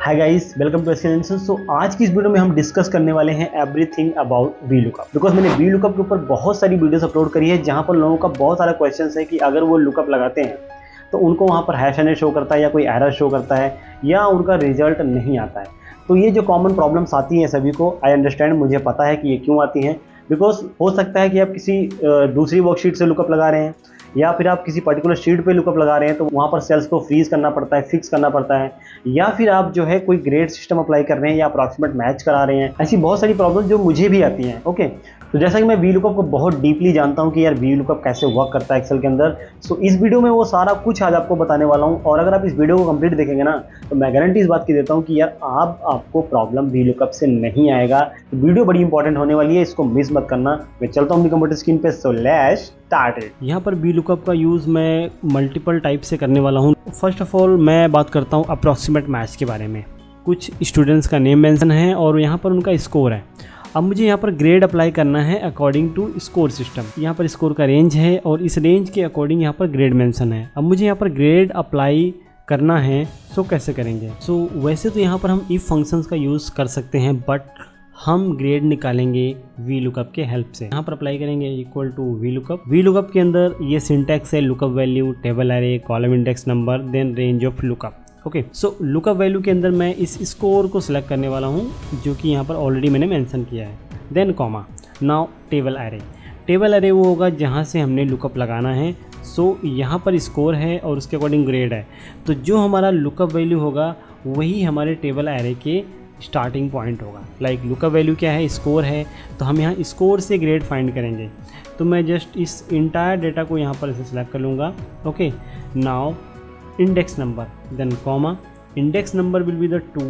Hi guys, welcome to escalation. So आज की इस वीडियो में हम डिस्कस करने वाले हैं एवरीथिंग अबाउट वीलुकअप। बिकॉज मैंने वीलुकअप के ऊपर बहुत सारी वीडियोस अपलोड करी है जहां पर लोगों का बहुत सारा क्वेश्चन है कि अगर वो लुकअप लगाते हैं तो उनको वहां पर हैश एंड शो करता है या कोई एरर शो करता है या उनका रिजल्ट नहीं आता है। तो ये जो कॉमन प्रॉब्लम्स आती हैं सभी को, आई अंडरस्टैंड, मुझे पता है कि ये क्यों आती हैं। बिकॉज हो सकता है कि आप किसी दूसरी वर्कशीट से लुकअप लगा रहे हैं या फिर आप किसी पर्टिकुलर शीट पे लुकअप लगा रहे हैं तो वहाँ पर सेल्स को फ्रीज करना पड़ता है, फिक्स करना पड़ता है, या फिर आप जो है कोई ग्रेड सिस्टम अप्लाई कर रहे हैं या अप्रॉक्सीमेट मैच करा रहे हैं। ऐसी बहुत सारी प्रॉब्लम जो मुझे भी आती हैं। ओके, तो जैसा कि मैं वीलुकअप को बहुत डीपली जानता हूं कि यार वीलुकअप कैसे वर्क करता है एक्सेल के अंदर, सो इस वीडियो में वो सारा कुछ आज आपको बताने वाला हूं। और अगर आप इस वीडियो को कंप्लीट देखेंगे ना तो मैं गारंटी इस बात की देता हूं कि यार आपको प्रॉब्लम वीलुकअप से नहीं आएगा। तो वीडियो बड़ी इंपॉर्टेंट होने वाली है, इसको मिस मत करना। मैं चलता हूं अपनी कंप्यूटर स्क्रीन पे, सो लेट्स स्टार्ट इट। यहाँ पर वीलुकअप का यूज़ मैं मल्टीपल टाइप से करने वाला हूँ। फर्स्ट ऑफ ऑल मैं बात करता हूँ अप्रॉक्सीमेट मैच के बारे में। कुछ स्टूडेंट्स का नेम मेंशन है और यहाँ पर उनका स्कोर है। अब मुझे यहाँ पर ग्रेड अप्लाई करना है अकॉर्डिंग टू स्कोर सिस्टम। यहाँ पर स्कोर का रेंज है और इस रेंज के अकॉर्डिंग यहाँ पर ग्रेड मेंशन है। अब मुझे यहाँ पर ग्रेड अप्लाई करना है, सो कैसे करेंगे? सो वैसे तो यहाँ पर हम इफ फंक्शंस का यूज़ कर सकते हैं, बट हम ग्रेड निकालेंगे वीलुकअप के हेल्प से। यहाँ पर अप्लाई करेंगे इक्वल टू वीलुकअप। वीलुकअप के अंदर ये सिंटैक्स है lookup value, table array, column index number, then range of lookup. Okay, so lookup value के अंदर मैं इस स्कोर को सिलेक्ट करने वाला हूँ जो कि यहाँ पर ऑलरेडी मैंने मेंशन किया है। Then comma, now table array. Table array वो होगा जहाँ से हमने लुकअप लगाना है। सो यहाँ पर स्कोर है और उसके अकॉर्डिंग ग्रेड है, तो जो हमारा लुकअप वैल्यू होगा वही हमारे टेबल एरे के स्टार्टिंग पॉइंट होगा। लाइक लुकअप वैल्यू क्या है? स्कोर है, तो हम यहाँ स्कोर से ग्रेड फाइंड करेंगे। तो मैं जस्ट इस इंटायर डेटा को यहाँ पर इसे सेलेक्ट कर लूँगा। Okay, now index number, then comma, index number will be the 2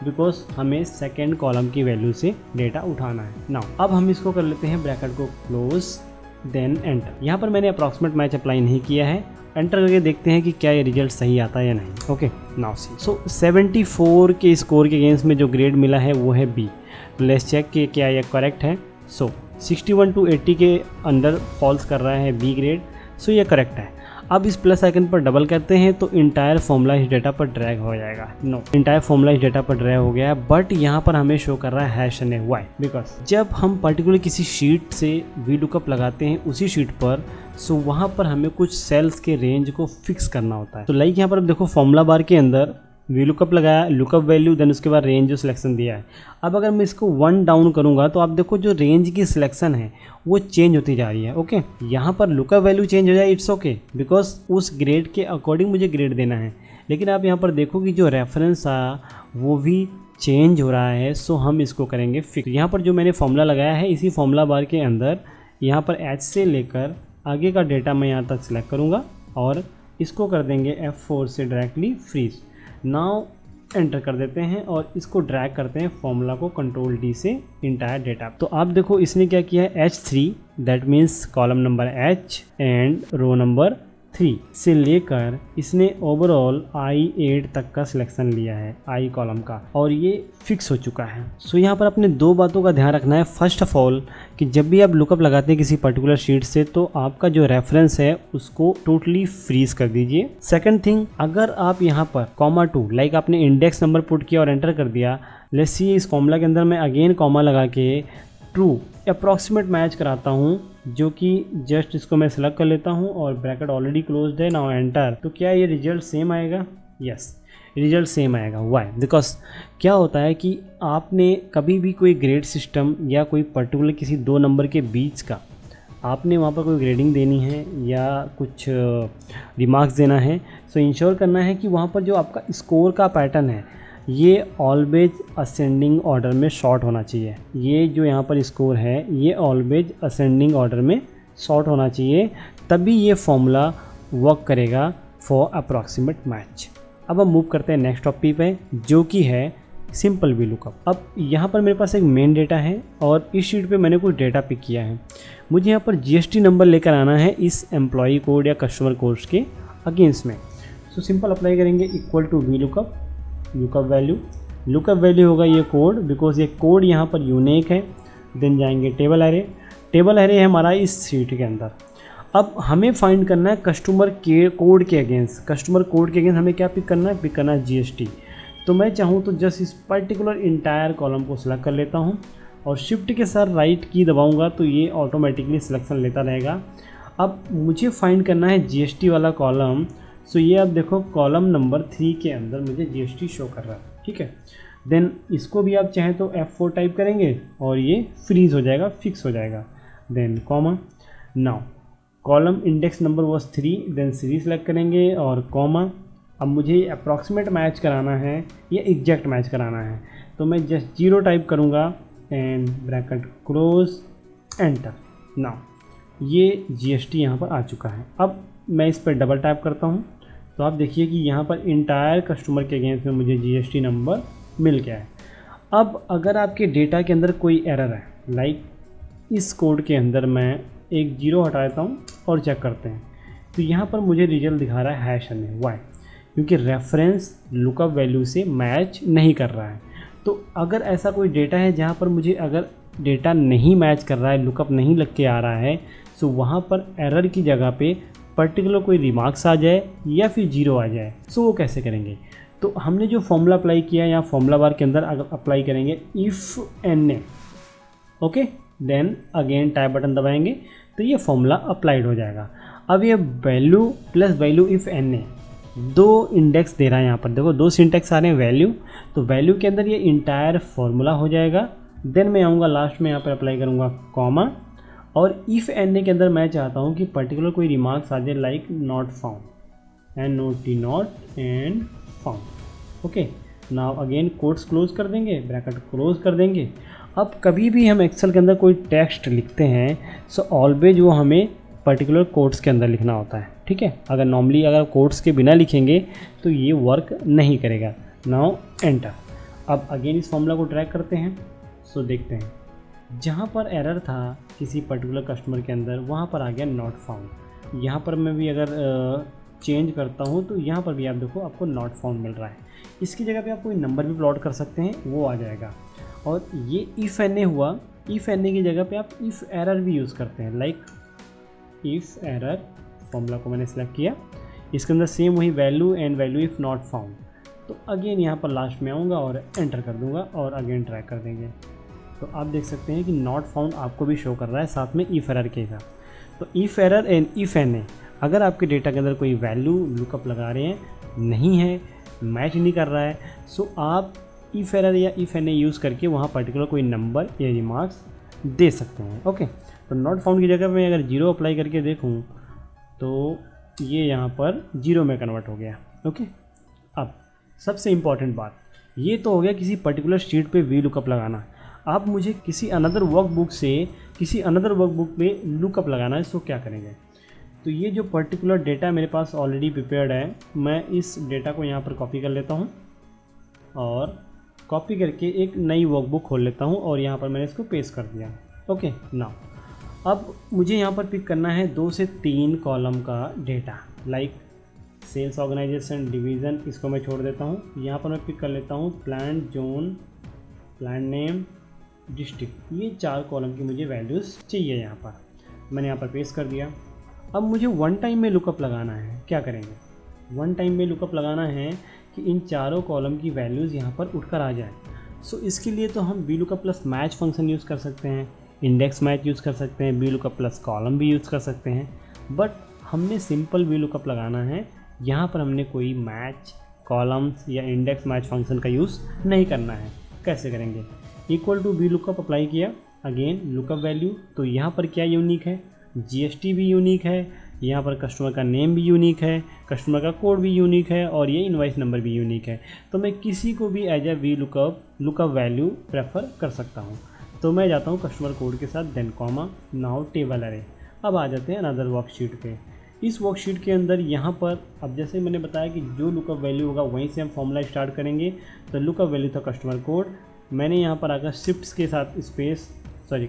because हमें सेकेंड कॉलम की वैल्यू से डेटा उठाना है। नाउ अब हम इसको कर लेते हैं ब्रैकेट को क्लोज, देन एंटर। यहाँ पर मैंने अप्रॉक्सीमेट मैच अप्लाई नहीं किया है। एंटर करके देखते हैं कि क्या ये रिजल्ट सही आता है या नहीं। Okay, now see. सो 74 के स्कोर के अगेंस्ट में जो ग्रेड मिला है वो है बी। लेट्स चेक कि क्या ये करेक्ट है। सो 61 to 80 के अंडर फॉल्स कर रहा है बी ग्रेड, सो ये करेक्ट है। अब इस प्लस आइकन पर डबल करते हैं तो इंटायर फॉर्मूला इस डेटा पर ड्रैग हो जाएगा। नो, इंटायर फॉर्मूला इस डेटा पर ड्रैग हो गया है, बट यहाँ पर हमें शो कर रहा है hash N A. Why? Because जब हम पर्टिकुलर किसी शीट से वीलुकअप लगाते हैं उसी शीट पर, सो वहाँ पर हमें कुछ सेल्स के रेंज को फिक्स करना होता है। तो लाइक यहाँ पर देखो फॉर्मूला बार के अंदर वीलुकअप लगाया, लुकअप वैल्यू, देन उसके बाद रेंज जो सिलेक्शन दिया है। अब अगर मैं इसको 1 डाउन करूंगा तो आप देखो जो रेंज की सिलेक्शन है वो चेंज होती जा रही है। ओके, यहाँ पर लुकअप वैल्यू चेंज हो जाए, इट्स ओके, बिकॉज उस ग्रेड के अकॉर्डिंग मुझे ग्रेड देना है। लेकिन आप यहाँ पर देखो कि जो रेफरेंस आया वो भी चेंज हो रहा है। सो हम इसको करेंगे फिक्स। यहाँ पर जो मैंने फॉर्मूला लगाया है इसी फॉर्मूला बार के अंदर यहाँ पर एच से लेकर आगे का डेटा मैं यहाँ तक सिलेक्ट करूँगा और इसको कर देंगे F4 से डायरेक्टली फ्रीज। नाउ एंटर कर देते हैं और इसको ड्रैग करते हैं फॉर्मूला को कंट्रोल D से इंटायर डेटा। तो आप देखो इसने क्या किया है, H3 that means column number H and row number 3 से लेकर इसने ओवरऑल I8 तक का सिलेक्शन लिया है, I कॉलम का, और ये फिक्स हो चुका है। सो यहाँ पर अपने दो बातों का ध्यान रखना है। फर्स्ट ऑफ ऑल कि जब भी आप लुकअप लगाते हैं किसी पर्टिकुलर शीट से तो आपका जो रेफरेंस है उसको टोटली फ्रीज कर दीजिए। सेकंड थिंग, अगर आप यहाँ पर कॉमा 2 लाइक आपने इंडेक्स नंबर पुट किया और एंटर कर दिया, लेट्स सी इस फॉर्मूला के अंदर मैं अगेन कॉमा लगा के ट्रू अप्रॉक्सीमेट मैच कराता हूँ, जो कि जस्ट इसको मैं सेलेक्ट कर लेता हूँ और ब्रैकेट ऑलरेडी क्लोज्ड है। Now enter. तो क्या ये रिजल्ट सेम आएगा? यस, रिजल्ट सेम आएगा। वाई? बिकॉज क्या होता है कि आपने कभी भी कोई ग्रेड सिस्टम या कोई पर्टिकुलर किसी दो नंबर के बीच का आपने वहाँ पर कोई ग्रेडिंग देनी है या कुछ रिमार्क्स देना है, सो इंश्योर करना है कि वहाँ पर जो आपका स्कोर का पैटर्न है ये ऑलवेज असेंडिंग ऑर्डर में शॉर्ट होना चाहिए। ये जो यहाँ पर स्कोर है ये ऑलवेज असेंडिंग ऑर्डर में शॉर्ट होना चाहिए, तभी ये फॉर्मूला वर्क करेगा फॉर अप्रॉक्सीमेट मैच। अब हम मूव करते हैं नेक्स्ट टॉपिक पे, जो कि है सिंपल वीलुकअप। अब यहाँ पर मेरे पास एक मेन डेटा है और इस शीट पे मैंने कुछ डेटा पिक किया है। मुझे यहाँ पर GST नंबर लेकर आना है इस एम्प्लॉई कोड या कस्टमर कोड के अगेंस्ट में। सो सिंपल अप्लाई करेंगे equal to VLOOKUP, lookup value. Lookup value होगा ये कोड, बिकॉज ये कोड यहाँ पर यूनिक है। देन जाएंगे टेबल एरे। टेबल एरे है हमारा इस शीट के अंदर। अब हमें फाइंड करना है कस्टमर के कोड के अगेंस्ट। कस्टमर कोड के अगेंस्ट हमें क्या पिक करना है? पिक करना है GST। तो मैं चाहूँ तो जस्ट इस पर्टिकुलर इंटायर कॉलम को सिलेक्ट कर लेता हूँ और शिफ्ट के साथ राइट की दबाऊँगा तो ये ऑटोमेटिकली सिलेक्शन लेता रहेगा। अब मुझे फाइंड करना है जीएसटी वाला कॉलम। सो ये आप देखो कॉलम नंबर 3 के अंदर मुझे जीएसटी शो कर रहा है, ठीक है। देन इसको भी आप चाहें तो F4 टाइप करेंगे और ये फ्रीज हो जाएगा, फिक्स हो जाएगा। Then comma, now column index number was 3, then series select करेंगे और कॉमा। अब मुझे अप्रॉक्सीमेट मैच कराना है या एग्जैक्ट मैच कराना है, तो मैं जस्ट 0 टाइप करूँगा and bracket close, enter. Now ये जीएसटी यहाँ पर आ चुका है। अब मैं इस पर डबल टैप करता हूँ तो आप देखिए कि यहाँ पर इंटायर कस्टमर के अगेंस्ट में मुझे जीएसटी नंबर मिल गया है। अब अगर आपके डेटा के अंदर कोई एरर है, लाइक इस कोड के अंदर मैं एक 0 हटा देता हूँ और चेक करते हैं, तो यहाँ पर मुझे रिजल्ट दिखा रहा है हैश नहीं। वाई? क्योंकि रेफरेंस लुकअप वैल्यू से मैच नहीं कर रहा है। तो अगर ऐसा कोई डेटा है जहाँ पर मुझे अगर डेटा नहीं मैच कर रहा है, लुकअप नहीं लग के आ रहा है, सो वहाँ पर एरर की जगह पे पर्टिकुलर कोई रिमार्क्स आ जाए या फिर 0 आ जाए। सो वो कैसे करेंगे? तो हमने जो फॉर्मूला अप्लाई किया यहाँ फॉर्मूला बार के अंदर अगर अप्लाई करेंगे if NA, okay, then again tab button दबाएंगे तो ये फॉर्मूला अप्लाइड हो जाएगा। अब ये value plus value if NA 2 index दे रहा है। यहाँ पर देखो 2 सिंटेक्स आ रहे हैं वैल्यू, तो वैल्यू के अंदर ये इंटायर फॉर्मूला हो जाएगा। देन मैं आऊँगा लास्ट में यहाँ पर अप्लाई करूँगा कॉमा, और इफ़ NA के अंदर मैं चाहता हूँ कि पर्टिकुलर कोई रिमार्क्स आ जाए like not found and not and found. Okay, now again quotes close कर देंगे, ब्रैकेट क्लोज कर देंगे। अब कभी भी हम एक्सेल के अंदर कोई टेक्स्ट लिखते हैं सो ऑलवेज वो हमें पर्टिकुलर कोट्स के अंदर लिखना होता है, ठीक है। अगर नॉर्मली अगर कोट्स के बिना लिखेंगे तो ये वर्क नहीं करेगा। Now enter. अब अगेन इस फॉर्मूला को ट्रैक करते हैं। सो देखते हैं जहाँ पर एरर था किसी पर्टिकुलर कस्टमर के अंदर वहाँ पर आ गया नॉट फाउंड। यहाँ पर मैं भी अगर चेंज करता हूँ तो यहाँ पर भी आप देखो आपको नॉट फाउंड मिल रहा है। इसकी जगह पे आप कोई नंबर भी प्लॉट कर सकते हैं, वो आ जाएगा। और ये इफ़ NA हुआ, इफ़ NA की जगह पे आप इफ़ एरर भी यूज़ करते हैं, लाइक इफ़ एरर। फॉर्मूला को मैंने सेलेक्ट किया, इसके अंदर सेम वही value and value if not found. तो अगेन यहाँ पर लास्ट में आऊँगा और एंटर कर दूँगा और अगेन ट्रैक कर देंगे। तो आप देख सकते हैं कि नॉट फाउंड आपको भी शो कर रहा है साथ में इफ़ एरर के साथ। तो if error and if NA, अगर आपके डेटा के अंदर कोई वैल्यू लुकअप लगा रहे हैं, नहीं है, मैच नहीं कर रहा है, सो आप इफ़ एरर या इफ़ NA यूज़ करके वहाँ पर्टिकुलर कोई नंबर या रिमार्क्स दे सकते हैं। ओके, तो नॉट फाउंड की जगह मैं अगर 0 अप्लाई करके देखूँ तो ये यहाँ पर 0 में कन्वर्ट हो गया। ओके, अब सबसे इम्पॉर्टेंट बात ये तो हो गया किसी पर्टिकुलर शीट पे वी लुकअप लगाना। आप मुझे किसी अनदर वर्कबुक से किसी अनदर वर्कबुक में लुकअप लगाना है, सो क्या करेंगे? तो ये जो पर्टिकुलर डेटा मेरे पास ऑलरेडी प्रिपेयर्ड है, मैं इस डेटा को यहाँ पर कॉपी कर लेता हूँ और कॉपी करके एक नई वर्कबुक खोल लेता हूँ और यहाँ पर मैंने इसको पेस्ट कर दिया। ओके, नाउ अब मुझे यहाँ पर पिक करना है 2 से 3 कॉलम का data, like sales organisation, division, इसको मैं छोड़ देता हूँ। यहाँ पर मैं पिक कर लेता हूँ plant zone, plant name, district. ये 4 कॉलम की मुझे वैल्यूज़ चाहिए। यहाँ पर मैंने यहाँ पर पेस्ट कर दिया। अब मुझे वन टाइम में लुकअप लगाना है। क्या करेंगे? वन टाइम में लुकअप लगाना है कि इन चारों कॉलम की वैल्यूज़ यहाँ पर उठकर आ जाए। सो इसके लिए तो हम V lookup plus match function use कर सकते हैं, इंडेक्स मैच यूज़ कर सकते हैं, वी लुकअप प्लस कॉलम भी यूज़ कर सकते हैं, बट हमने सिंपल वी लुकअप लगाना है। यहाँ पर हमने कोई मैच कॉलम्स या इंडेक्स मैच फंक्शन का यूज़ नहीं करना है। कैसे करेंगे? Equal to VLOOKUP apply किया, अगेन लुकअप वैल्यू। तो यहाँ पर क्या यूनिक है? जीएसटी भी यूनिक है, यहाँ पर कस्टमर का नेम भी यूनिक है, कस्टमर का कोड भी यूनिक है और ये इनवाइस नंबर भी यूनिक है। तो मैं किसी को भी as a VLOOKUP value prefer कर सकता हूँ। तो मैं जाता हूँ कस्टमर कोड के साथ, देन कॉमा, नाउ टेबल अरे। अब आ जाते हैं अनदर वर्कशीट पे। इस वर्कशीट के अंदर यहाँ पर अब जैसे मैंने बताया कि जो लुकअप वैल्यू होगा वहीं से हम फॉर्मूला स्टार्ट करेंगे। तो लुकअप वैल्यू था कस्टमर कोड, मैंने यहाँ पर आकर शिफ्ट के साथ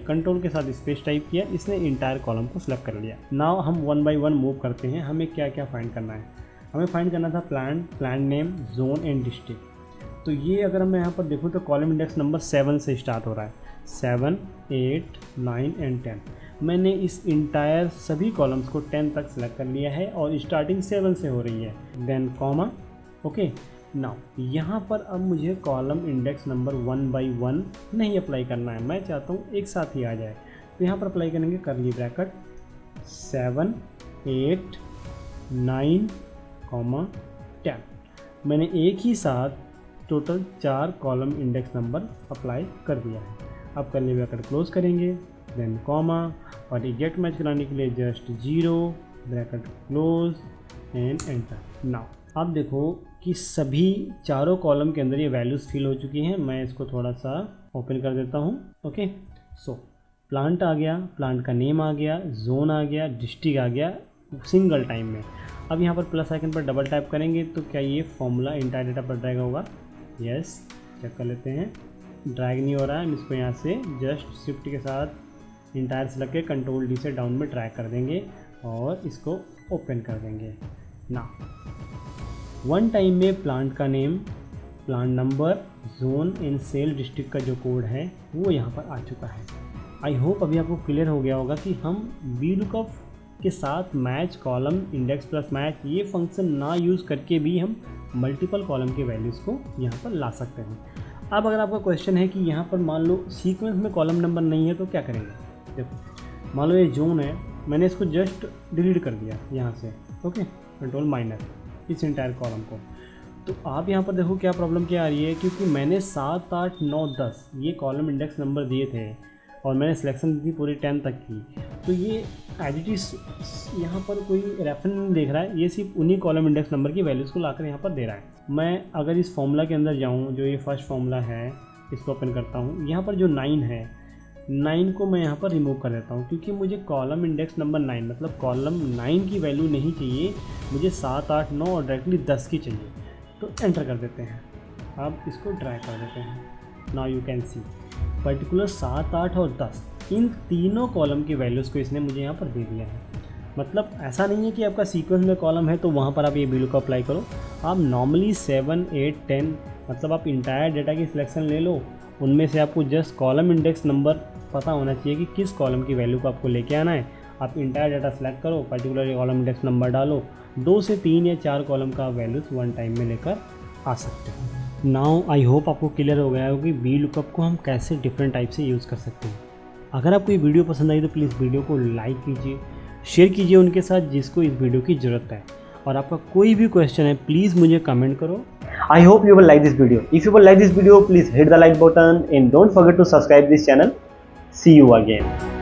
कंट्रोल के साथ स्पेस टाइप किया, इसने इंटायर कॉलम को सिलेक्ट कर लिया। नाउ हम 1 बाय 1 मूव करते हैं। हमें क्या क्या फाइंड करना है? हमें फाइंड करना था plant name, zone and district. तो ये अगर मैं यहाँ पर देखूँ तो कॉलम इंडेक्स नंबर 7 से स्टार्ट हो रहा है, 7, 8, 9 एंड 10। मैंने इस इंटायर सभी कॉलम्स को 10 तक सेलेक्ट कर लिया है और स्टार्टिंग 7 से हो रही है। देन कॉमा, ओके, नाउ यहाँ पर अब मुझे कॉलम इंडेक्स नंबर 1 by 1 नहीं अप्लाई करना है, मैं चाहता हूँ एक साथ ही आ जाए। तो यहाँ पर अप्लाई करेंगे करली ब्रैकेट 7 8 9 10। मैंने एक ही साथ total 4 column index number apply कर दिया है। अब करली ब्रैकेट क्लोज करेंगे, देन कॉमा, और एग्जैक्ट मैच कराने के लिए just 0 bracket close and enter. Now आप देखो कि सभी चारों कॉलम के अंदर ये वैल्यूज़ फिल हो चुकी हैं। मैं इसको थोड़ा सा ओपन कर देता हूँ। ओके, सो प्लांट आ गया, प्लांट का नेम आ गया, जोन आ गया, डिस्ट्रिक्ट आ गया सिंगल टाइम में। अब यहाँ पर प्लस आइकन पर डबल टैप करेंगे तो क्या ये फॉर्मूला इंटायर डेटा पर ड्रैग होगा? यस, चेक कर लेते हैं। ड्रैग नहीं हो रहा है, हम इसको यहाँ से जस्ट शिफ्ट के साथ इंटायर से लग के कंट्रोल डी से डाउन में ड्रैग कर देंगे और इसको ओपन कर देंगे। ना वन टाइम में प्लांट का name, plant number, zone and sale district का जो कोड है वो यहाँ पर आ चुका है। आई होप अभी आपको क्लियर हो गया होगा कि हम VLOOKUP के साथ match column index plus match ये फंक्शन ना यूज़ करके भी हम मल्टीपल कॉलम के वैल्यूज़ को यहाँ पर ला सकते हैं। अब अगर आपका क्वेश्चन है कि यहाँ पर मान लो सीक्वेंस में कॉलम नंबर नहीं है तो क्या करेंगे? देखो, मान लो ये जोन है, मैंने इसको जस्ट डिलीट कर दिया यहाँ से, ओके, कंट्रोल माइनस इस इंटायर कॉलम को। तो आप यहाँ पर देखो क्या प्रॉब्लम क्या आ रही है, क्योंकि मैंने 7 8 9 10 ये कॉलम इंडेक्स नंबर दिए थे और मैंने सिलेक्शन दी थी पूरी 10 तक की। तो ये एज इट इज़ यहाँ पर कोई रेफरेंस नहीं देख रहा है, ये सिर्फ उन्हीं कॉलम इंडेक्स नंबर की वैल्यूज़ को लाकर यहाँ पर दे रहा है। मैं अगर इस फॉर्मूला के अंदर जाऊँ, जो ये फर्स्ट फॉर्मूला है, इसको ओपन करता हूँ, यहाँ पर जो 9 है, 9 को मैं यहाँ पर रिमूव कर देता हूँ, क्योंकि मुझे कॉलम इंडेक्स नंबर 9 मतलब कॉलम 9 की वैल्यू नहीं चाहिए, मुझे 7 8 9 और डायरेक्टली 10 की चाहिए। तो एंटर कर देते हैं, अब इसको ड्रैग कर देते हैं। Now you can see particular 7 8 और 10 इन तीनों कॉलम की वैल्यूज़ को इसने मुझे यहाँ पर दे दिया है। मतलब ऐसा नहीं है कि आपका सीक्वेंस में कॉलम है तो वहाँ पर आप ये VLOOKUP अप्लाई करो। आप नॉर्मली 7 8 10 मतलब आप इंटायर डेटा की सिलेक्शन ले लो, उनमें से आपको जस्ट कॉलम इंडेक्स नंबर पता होना चाहिए कि किस कॉलम की वैल्यू को आपको लेके आना है। आप इंटायर डेटा सेलेक्ट करो, पर्टिकुलर कॉलम इंडेक्स नंबर डालो, 2 से 3 या 4 कॉलम का वैल्यूज़ वन टाइम में लेकर आ सकते हैं। नाउ आई होप आपको क्लियर हो गया हो कि VLOOKUP को हम कैसे डिफरेंट टाइप से यूज़ कर सकते हैं। अगर आपको ये वीडियो पसंद आई तो प्लीज़ वीडियो को लाइक कीजिए, शेयर कीजिए उनके साथ जिसको इस वीडियो की ज़रूरत है, और आपका कोई भी क्वेश्चन है प्लीज़ मुझे कमेंट करो। I hope you will like this video. If you will like this video, please hit the like button and don't forget to subscribe this channel. See you again.